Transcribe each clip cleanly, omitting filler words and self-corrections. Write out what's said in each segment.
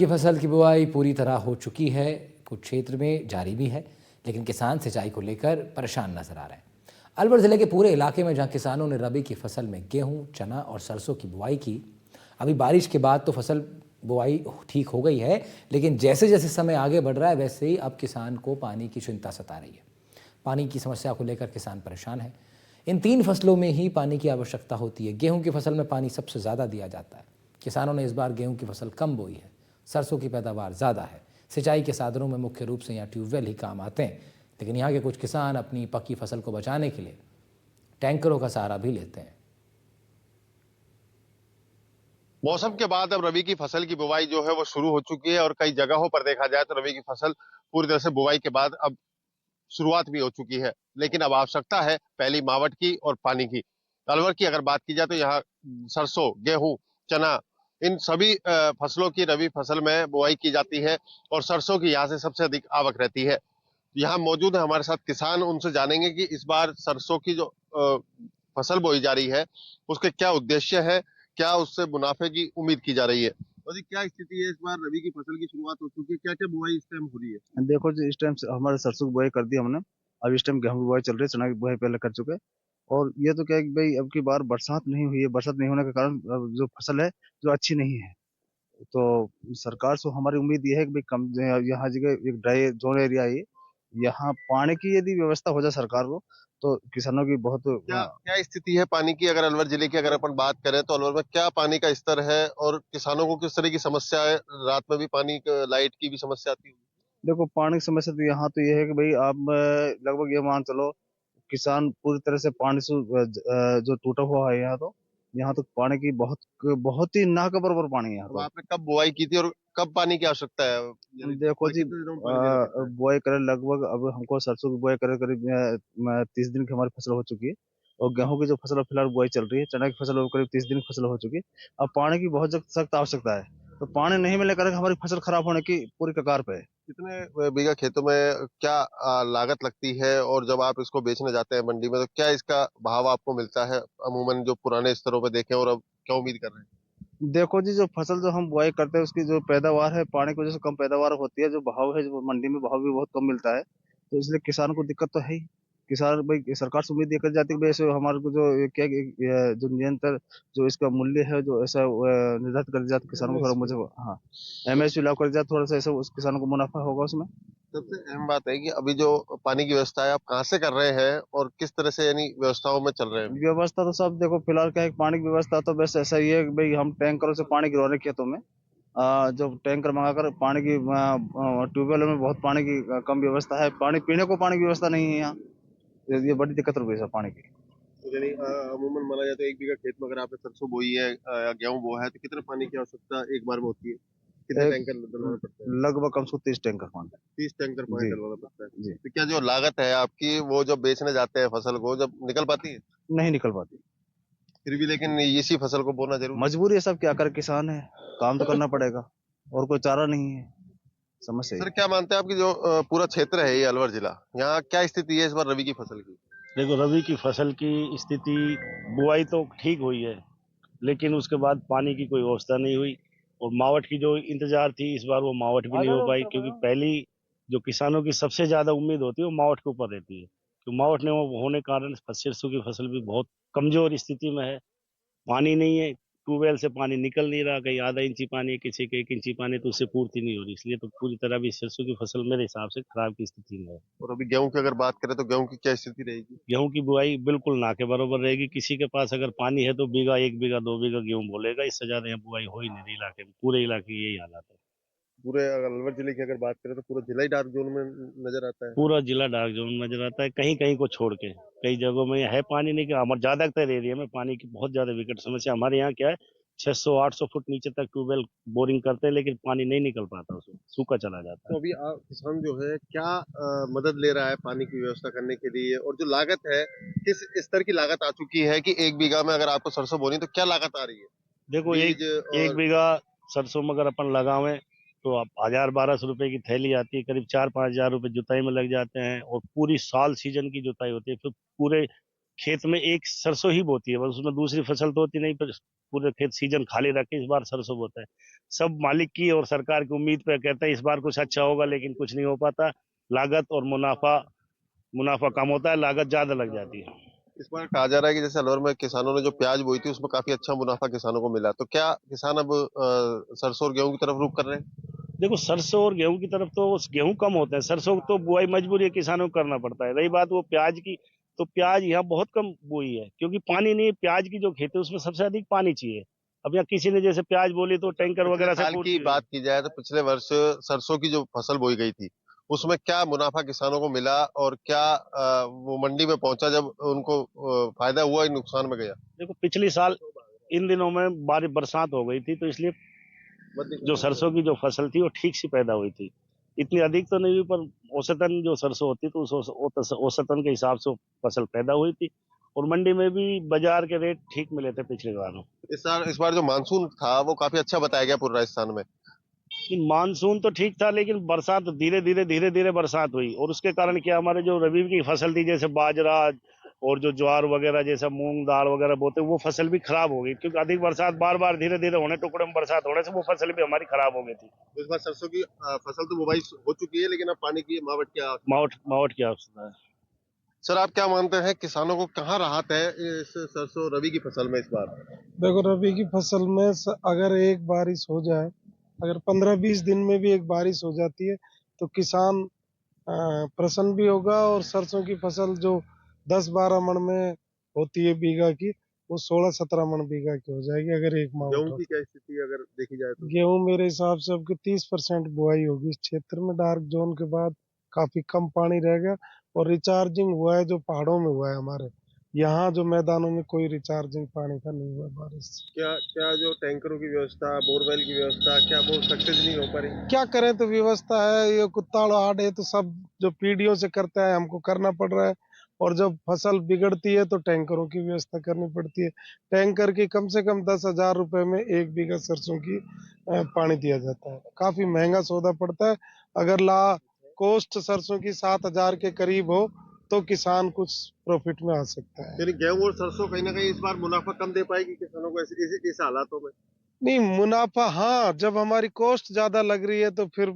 ये फसल की बुआई पूरी तरह हो चुकी है, कुछ क्षेत्र में जारी भी है, लेकिन किसान सिंचाई को लेकर परेशान नजर आ रहे हैं। अलवर जिले के पूरे इलाके में जहां किसानों ने रबी की फसल में गेहूं, चना और सरसों की बुआई की, अभी बारिश के बाद तो फसल बुआई ठीक हो गई है, लेकिन जैसे जैसे समय आगे बढ़ रहा है वैसे ही अब किसान को पानी की चिंता सता रही है। पानी की समस्या को लेकर किसान परेशान है। इन तीन फसलों में ही पानी की आवश्यकता होती है। गेहूं की फसल में पानी सबसे ज़्यादा दिया जाता है। किसानों ने इस बार गेहूं की फसल कम बोई है, सरसों की पैदावार ज़्यादा है। सिंचाई के साधनों में मुख्य रूप से यहाँ ट्यूबवेल ही काम आते हैं, लेकिन यहाँ के कुछ किसान अपनी पक्की फसल को बचाने के लिए टैंकरों का सहारा भी लेते हैं। मौसम के बाद अब रबी की फसल की बुवाई जो है वो शुरू हो चुकी है और कई जगहों पर देखा जाए तो रबी की फसल पूरी तरह से बुवाई के बाद अब शुरुआत भी हो चुकी है। लेकिन अब आवश्यकता है पहली मावट की और पानी की। अलवर की अगर बात की जाए तो यहाँ सरसों, गेहूं, चना, इन सभी फसलों की रबी फसल में बुआई की जाती है और सरसों की यहाँ से सबसे अधिक आवक रहती है। यहाँ मौजूद है हमारे साथ किसान, उनसे जानेंगे कि इस बार सरसों की जो फसल बोई जा रही है उसके क्या उद्देश्य है, क्या उससे मुनाफे की उम्मीद की जा रही है। तो जी क्या स्थिति है, इस बार रबी की फसल की शुरुआत हो चुकी है, क्या क्या बुआई इस टाइम हो रही है? देखो जी, इस टाइम हमारे सरसों की बुआई कर दी हमने। अब इस टाइम गेहूं की बुआई चल रही है, चना की बुआई पहले कर चुके हैं। और ये तो क्या है कि भाई अब की बार बरसात नहीं हुई है, बरसात नहीं होने के कारण अब जो फसल है जो अच्छी नहीं है। तो सरकार से हमारी उम्मीद ये है कि भाई कम यहाँ जगह एक ड्राई जोन एरिया है, यहाँ पानी की यदि व्यवस्था हो जाए सरकार को तो किसानों की बहुत क्या क्या स्थिति है पानी की? अगर अलवर जिले की अगर अपन बात करें तो अलवर में क्या पानी का स्तर है और किसानों को किस तरह की समस्या है? रात में भी पानी, लाइट की भी समस्या आती है? देखो, पानी की समस्या तो यहाँ तो ये है कि भाई आप लगभग ये मान चलो किसान पूरी तरह से पानी से जो टूटा हुआ है यहाँ तो पानी की बहुत बहुत ही ना के बराबर पानी है यहाँ अब तो। आपने कब बुआई की थी और कब पानी की आवश्यकता है? यानी देखो जी, कितने दिनों में पानी देना पड़ता है? बुआई करे लगभग अब हमको सरसों की बुआई करे करीब 30 दिन की हमारी फसल हो चुकी है। और गेहूं की जो फसल है, फिलहाल बुआई चल रही है। चना की फसल अब करीब 30 दिन की फसल हो चुकी है। अब पानी की बहुत सख्त आवश्यकता है। तो पानी नहीं मिलने के कारण हमारी फसल खराब होने की पूरी कगार पे है। कितने बीघा खेतों में क्या लागत लगती है और जब आप इसको बेचने जाते हैं मंडी में तो क्या इसका भाव आपको मिलता है अमूमन जो पुराने स्तरों पे देखें, और अब क्या उम्मीद कर रहे हैं? देखो जी, जो फसल जो हम बुआई करते हैं उसकी जो पैदावार है, पानी की वजह से कम पैदावार होती है। जो भाव है, जो मंडी में भाव भी बहुत कम मिलता है। तो इसलिए किसान को दिक्कत तो है ही। किसान भाई, सरकार से उम्मीद ये कर जाती है कि भाई ऐसे हमारे को जो क्या जो निरंतर जो इसका मूल्य है जो ऐसा निर्धारित कर दिया जाए तो किसानों को थोड़ा मुझे, हाँ, एमएसपी लागू कर दिया थोड़ा सा ऐसा उस किसानों को मुनाफा होगा उसमें। सबसे अहम बात है कि अभी जो पानी की व्यवस्था है आप कहाँ से कर रहे हैं और किस तरह से यानी व्यवस्थाओं में चल रहे हैं अभी? व्यवस्था तो सब देखो, फिलहाल क्या है, पानी की व्यवस्था तो बस ऐसा ही है कि भाई हम टैंकरों से पानी गिरवा रहे हैं खेतों में। जो टैंकर मंगाकर पानी की ट्यूबवेल में बहुत पानी की कम व्यवस्था है। पानी पीने को पानी की व्यवस्था नहीं है यहाँ। ये बड़ी दिक्कत हो गई है पानी की। तो यानी अमूमन माना जाए तो एक बीघा खेत में अगर आपने सरसों बोई है या गेहूं बोया है तो कितने पानी की आवश्यकता एक बार में होती है? कितने एक टैंकर डलवाना पड़ता है? लगभग कम से कम 30 टैंकर पानी। 30 टैंकर पानी जी। डलवाना पड़ता है। जी। तो क्या जो लागत है आपकी वो जब बेचने जाते हैं फसल को जब निकल पाती है? नहीं निकल पाती। फिर भी लेकिन इसी फसल को बोना जरूरी है। मजबूरी है, सब क्या करे, किसान है, काम तो करना पड़ेगा और कोई चारा नहीं है। समस्या सर है। क्या मानते हैं आपकी जो पूरा क्षेत्र है ये अलवर जिला, यहाँ क्या स्थिति है इस बार रबी की फसल की? देखो, रबी की फसल की स्थिति, बुआई तो ठीक हुई है, लेकिन उसके बाद पानी की कोई व्यवस्था नहीं हुई। और मावट की जो इंतजार थी, इस बार वो मावट भी नहीं हो पाई, क्योंकि पहली जो किसानों की सबसे ज्यादा उम्मीद होती है वो मावट के ऊपर रहती है। तो मावट ने वो होने के कारण सरसों की फसल भी बहुत कमजोर स्थिति में है। पानी नहीं है, ट्यूबवेल से पानी निकल नहीं रहा, कहीं आधा इंची पानी है, किसी के 1 इंची पानी, तो उससे पूर्ति नहीं हो रही। इसलिए तो पूरी तरह भी सरसों की फसल मेरे हिसाब से खराब की स्थिति में है। और अभी गेहूं की अगर बात करें तो गेहूं की क्या स्थिति रहेगी? गेहूं की बुआई बिल्कुल ना के बराबर रहेगी। किसी के पास अगर पानी है तो बीघा, 1 बीघा, 2 बीघा गेहूं बोलेगा, इससे ज्यादा यहाँ बुआई हो ही नहीं रही इलाके में। पूरे इलाके की यही हालत है। पूरे अगर अलवर जिले की अगर बात करें तो पूरा जिला ही डार्क जोन में नजर आता है। पूरा जिला डार्क जोन में नजर आता है, कहीं कहीं को छोड़ के। कई जगहों में है पानी नहीं, कि हमारे ज्यादातर एरिया में पानी की बहुत ज्यादा विकट समस्या। हमारे यहाँ क्या है, 600-800 फुट नीचे तक ट्यूबवेल बोरिंग करते हैं, लेकिन पानी नहीं निकल पाता, उसमें सूखा चला जाता तो है। अभी किसान जो है क्या मदद ले रहा है पानी की व्यवस्था करने के लिए, और जो लागत है किस स्तर की लागत आ चुकी है कि एक बीघा में अगर आपको सरसों बोनी तो क्या लागत आ रही है? देखो, एक बीज एक और बीघा सरसों में अगर अपन लगावें तो आप 1,000-1,200 रुपए की थैली आती है, करीब 4-5 हजार रुपए जुताई में लग जाते हैं। और पूरी साल सीजन की जुताई होती है, फिर पूरे खेत में एक सरसों ही बोती है, बस उसमें दूसरी फसल तो होती नहीं, पर पूरे खेत सीजन खाली रख के इस बार सरसों बोता है। सब मालिक की और सरकार की उम्मीद पे कहता है इस बार कुछ अच्छा होगा, लेकिन कुछ नहीं हो पाता। लागत और मुनाफा मुनाफा कम होता है, लागत ज्यादा लग जाती है। इस बार कहा जा रहा है कि जैसे अलवर में किसानों ने जो प्याज बोई थी उसमें काफी अच्छा मुनाफा किसानों को मिला, तो क्या किसान अब सरसों और गेहूं की तरफ रुख कर रहे हैं? देखो, सरसों और गेहूं की तरफ तो गेहूं कम होते हैं, सरसों तो बुआई मजबूरी है, किसानों को करना पड़ता है। रही बात वो प्याज की, तो प्याज यहाँ बहुत कम बोई है, क्योंकि पानी नहीं। प्याज की जो खेती है उसमें सबसे अधिक पानी चाहिए। अब यहाँ किसी ने जैसे प्याज बोली तो टैंकर पिछले वगैरह से साल की पूर्ति हुई। बात की जाए तो पिछले वर्ष सरसों की जो फसल बोई गई थी उसमें क्या मुनाफा किसानों को मिला, और क्या वो मंडी में पहुंचा जब उनको फायदा हुआ या नुकसान में गया? देखो, पिछले साल इन दिनों में बारिश बरसात हो गई थी, तो इसलिए जो सरसों की जो फसल थी वो ठीक सी पैदा हुई थी। इतनी अधिक तो नहीं हुई, पर औसतन जो सरसों होती तो उस औसतन के हिसाब से फसल पैदा हुई थी। और मंडी में भी बाजार के रेट ठीक मिले थे पिछले बार। इस बार जो मानसून था वो काफी अच्छा बताया गया पूरे राजस्थान में। मानसून तो ठीक था, लेकिन बरसात धीरे धीरे बरसात हुई, और उसके कारण क्या, हमारे जो रबी की फसल थी जैसे बाजरा और जो ज्वार वगैरह जैसा मूंग दाल वगैरह बोते, वो फसल भी खराब हो गई, क्योंकि अधिक बरसात बार बार धीरे धीरे होने, टुकड़े में बरसात होने से वो फसल भी हमारी खराब हो गई थी। इस बार सरसों की फसल तो बुवाई हो चुकी है, लेकिन अब पानी की मावट क्या? मावट मावट की आवश्यकता है। सर, आप क्या मानते हैं किसानों को कहाँ राहत है इस सरसों रबी की फसल में इस बार? देखो, रबी की फसल में अगर एक बारिश हो जाए, अगर 15-20 दिन में भी एक बारिश हो जाती है तो किसान प्रसन्न भी होगा, और सरसों की फसल जो 10-12 मन में होती है बीघा की, वो 16-17 मन बीघा की हो जाएगी अगर एक मावट गेहूं हो। की क्या स्थिति है अगर देखी जाए तो? गेहूं मेरे हिसाब से अब 30% बुआई होगी इस क्षेत्र में। डार्क जोन के बाद काफी कम पानी रह गया, और रिचार्जिंग हुआ है जो पहाड़ों में हुआ है हमारे यहाँ, जो मैदानों में कोई रिचार्जिंग पानी का नहीं हुआ बारिश से। क्या क्या जो टैंकरों की व्यवस्था, बोरवेल की व्यवस्था, क्या वो सक्सेस नहीं हो पा रही? क्या करें, तो व्यवस्था है, ये कुत्ताड़ हाट है, तो सब जो पीढ़ियों से करता है हमको करना पड़ रहा है। और जब फसल बिगड़ती है तो टैंकरों की व्यवस्था करनी पड़ती है। टैंकर की कम से कम 10,000 रुपए में 1 बीघा सरसों की पानी दिया जाता है। काफी महंगा सौदा पड़ता है। अगर कोस्ट सरसों की 7,000 के करीब हो तो किसान कुछ प्रॉफिट में आ सकता है। यानी गेहूं और सरसों कहीं ना कहीं इस बार मुनाफा कम दे पाएगी किसानों को इस हालातों में? नहीं, मुनाफा हाँ, जब हमारी कॉस्ट ज्यादा लग रही है तो फिर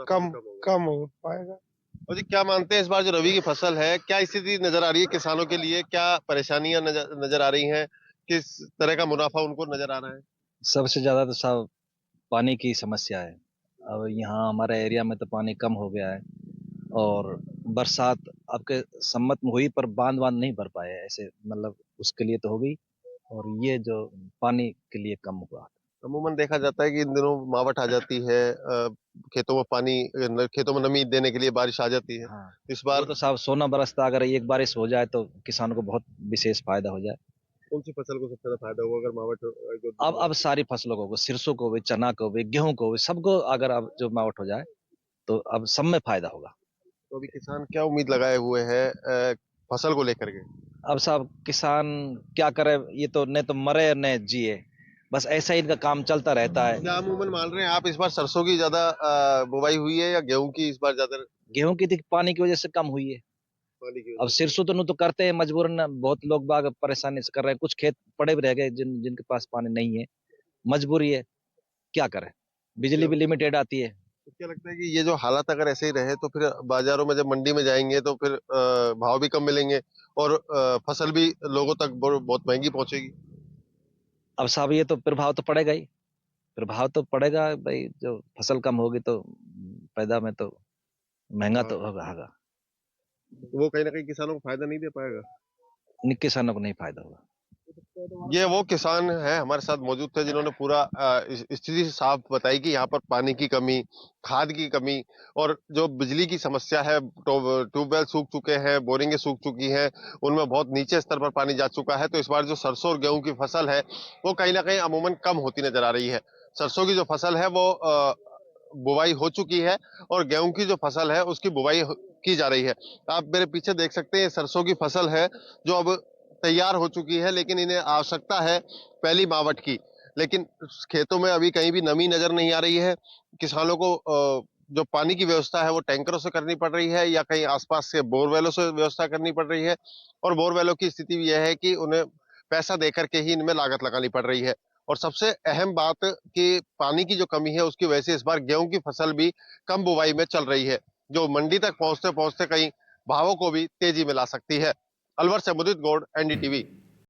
कम कम हो पाएगा। और जी, क्या मानते हैं इस बार जो रबी की फसल है, क्या स्थिति नजर आ रही है किसानों के लिए? क्या परेशानियां नजर आ रही हैं? किस तरह का मुनाफा उनको नजर आ रहा है? सबसे ज्यादा तो सब पानी की समस्या है। अब यहाँ हमारे एरिया में तो पानी कम हो गया है, और बरसात आपके सम्मत में हुई पर बांध बांध नहीं भर पाए ऐसे, मतलब उसके लिए तो हो गई, और ये जो पानी के लिए कम हुआ। अमूमन देखा जाता है कि इन दिनों मावट आ जाती है, खेतों में पानी, खेतों में नमी देने के लिए बारिश आ जाती है। हाँ, इस वो बार तो साहब सोना बरसता, अगर एक बारिश हो जाए तो किसानों को बहुत विशेष फायदा हो जाए। कौन सी फसल को सबसे ज्यादा फायदा होगा अगर मावट अब सारी फसलों को, सरसों को भी, चना को भी, गेहूं को भी, सबको अगर अब जो मावट हो जाए तो अब सब में फायदा होगा। तो अभी किसान क्या उम्मीद लगाए हुए हैं फसल को लेकर के? अब साहब किसान क्या करे, ये तो न तो मरे न जिए, बस ऐसा ही इनका काम चलता रहता है। क्या अमूमन मान रहे हैं आप इस बार सरसों की ज्यादा बुवाई हुई है या गेहूं की इस बार ज्यादा? गेहूं की पानी की वजह से कम हुई है। पानी की अब सरसों तो करते हैं मजबूरन, बहुत लोग बाग परेशानी से कर रहे हैं, कुछ खेत पड़े भी रह गए जिनके पास पानी नहीं है, मजबूरी है, क्या करें, बिजली भी लिमिटेड आती है। तो क्या लगता है कि ये जो हालात अगर ऐसे ही रहे तो फिर बाजारों में जब मंडी में जाएंगे तो फिर भाव भी कम मिलेंगे और फसल भी लोगों तक बहुत महंगी पहुंचेगी? अब साहब ये तो प्रभाव तो पड़ेगा ही, प्रभाव तो पड़ेगा भाई, जो फसल कम होगी तो पैदा में तो महंगा तो होगा, वो कहीं ना कहीं किसानों को फायदा नहीं दे पाएगा। किसानों को नहीं फायदा होगा। ये वो किसान है हमारे साथ मौजूद थे जिन्होंने पूरा स्थिति साफ बताई कि यहाँ पर पानी की कमी, खाद की कमी और जो बिजली की समस्या है, ट्यूबवेल सूख चुके हैं, बोरिंगें सूख चुकी हैं, उनमें बहुत नीचे स्तर पर पानी जा चुका है। तो इस बार जो सरसों और गेहूं की फसल है वो कहीं ना कहीं अमूमन कम होती नजर आ रही है। सरसों की जो फसल है वो बुवाई हो चुकी है और गेहूं की जो फसल है उसकी बुवाई की जा रही है। आप मेरे पीछे देख सकते हैं सरसों की फसल है जो अब तैयार हो चुकी है, लेकिन इन्हें आवश्यकता है पहली मावट की। लेकिन खेतों में अभी कहीं भी नमी नजर नहीं आ रही है। किसानों को जो पानी की व्यवस्था है वो टैंकरों से करनी पड़ रही है या कहीं आसपास से बोरवेलों से व्यवस्था करनी पड़ रही है। और बोरवेलों की स्थिति भी यह है कि उन्हें पैसा देकर के ही इनमें लागत लगानी पड़ रही है। और सबसे अहम बात कि पानी की जो कमी है उसकी वजह से इस बार गेहूं की फसल भी कम बुवाई में चल रही है, जो मंडी तक पहुंचते पहुंचते कहीं भावों को भी तेजी में ला सकती है। अलवर से मुदित गौड़, एनडीटीवी।